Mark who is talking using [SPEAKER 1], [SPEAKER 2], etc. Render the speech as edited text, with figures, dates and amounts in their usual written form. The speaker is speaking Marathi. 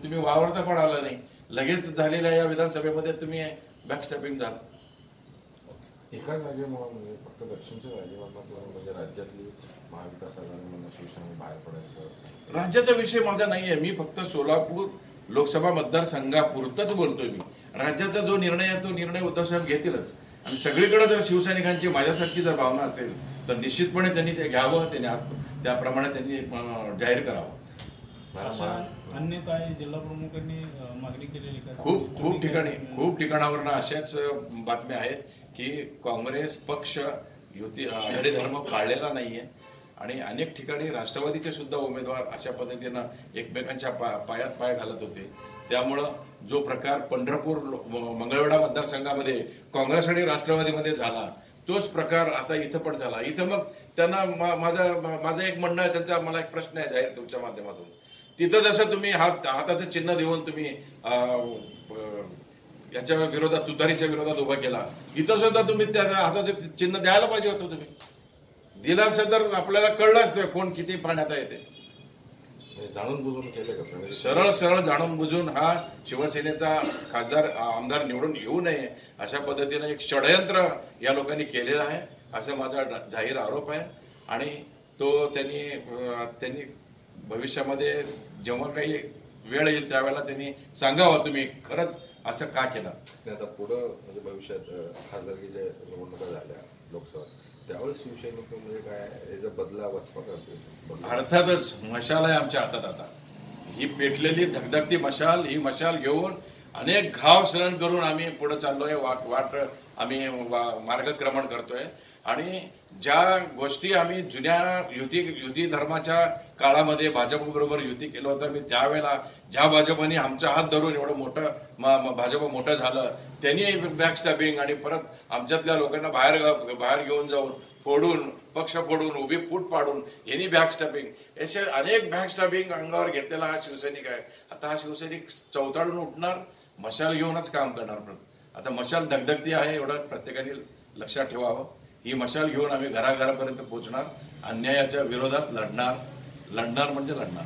[SPEAKER 1] तुम्ही वावरता पण आला नाही, लगेच झालेल्या या विधानसभेमध्ये तुम्ही बॅकस्टॅपिंग झालं.
[SPEAKER 2] एका जागेमुळे म्हणजे फक्त दक्षिणच्या जागेवर म्हणजे राज्यातली महाविकास आघाडीमधून शिवसेना बाहेर पडायचं
[SPEAKER 1] राज्याचा विषय माझा नाहीये. मी फक्त सोलापूर लोकसभा मतदारसंघापुरतच बोलतोय. मी राज्याचा जो निर्णय आहे तो निर्णय उद्धव साहेब घेतीलच. आणि सगळीकडे जर शिवसैनिकांची माझ्यासारखी जर भावना असेल तर निश्चितपणे त्यांनी ते घ्यावं, त्याप्रमाणे त्यांनी जाहीर करावं.
[SPEAKER 3] अन्य काय जिल्हा प्रमुखांनी मागणी केलेली का?
[SPEAKER 1] खूप ठिकाणावरून अशाच बातम्या आहेत की काँग्रेस पक्ष युती आघाडी धर्म पाळलेला नाहीये आणि अनेक ठिकाणी राष्ट्रवादीचे सुद्धा उमेदवार अशा पद्धतीनं एकमेकांच्या पायात पाय घालत होते. त्यामुळं जो प्रकार पंढरपूर मंगळवेढा मतदारसंघामध्ये काँग्रेस आणि राष्ट्रवादीमध्ये झाला तोच प्रकार आता इथं पण झाला. इथं मग त्यांना माझं एक म्हणणं आहे, त्यांचा मला एक प्रश्न आहे जाहीर तुमच्या माध्यमातून. तिथं जसं तुम्ही हाताचं चिन्ह देऊन तुम्ही याच्या विरोधात तुतारीच्या विरोधात उभा केला, इथं सुद्धा तुम्ही त्या हाताचं चिन्ह द्यायला पाहिजे होतं. तुम्ही दिलं असं तर आपल्याला कळलं असतं कोण किती पाण्यात आहे ते.
[SPEAKER 2] जाणून बुजून केलं का?
[SPEAKER 1] सरळ जाणून बुजून हा शिवसेनेचा खासदार आमदार निवडून येऊ नये अशा पद्धतीनं एक षडयंत्र या लोकांनी केलेलं आहे असं माझा जाहीर आरोप आहे. आणि तो त्यांनी भविष्यामध्ये जेव्हा काही वेळ येईल त्यावेळेला त्यांनी सांगावं तुम्ही खरंच असं का केलं.
[SPEAKER 2] आता पुढं म्हणजे भविष्यात खासदारकीच्या निवडणुका झाल्या लोकसभा, त्यावेळेस शिवसैनिक म्हणजे काय याचा बदला वचपा करतो.
[SPEAKER 1] अर्थातच मशाल आहे आमच्या हातात. आता ही पेटलेली धगधगती मशाल, ही मशाल घेऊन अनेक घाव सहन करून आम्ही पुढे चाललोय. वाट आम्ही मार्गक्रमण करतोय. आणि ज्या गोष्टी आम्ही जुन्या युती धर्माच्या काळामध्ये भाजपबरोबर युती केलं होतं, मी त्यावेळेला ज्या भाजपने आमचा हात धरून एवढं मोठं भाजप मोठं झालं, त्यांनी बॅकस्टॅपिंग आणि परत आमच्यातल्या लोकांना बाहेर घेऊन जाऊन फोडून, पक्ष फोडून, उभी फूट पाडून यांनी बॅकस्टॅपिंग, असे अनेक बॅकस्टॅपिंग अंगावर घेतलेला हा शिवसैनिक आहे. आता हा शिवसैनिक चौताळून उठणार, मशाल घेऊनच काम करणार. आता मशाल धगधगती आहे एवढं प्रत्येकाने लक्षात ठेवावं. ही मशाल घेऊन आम्ही घराघरापर्यंत पोहोचणार, अन्यायाच्या विरोधात लढणार म्हणजे लढणार.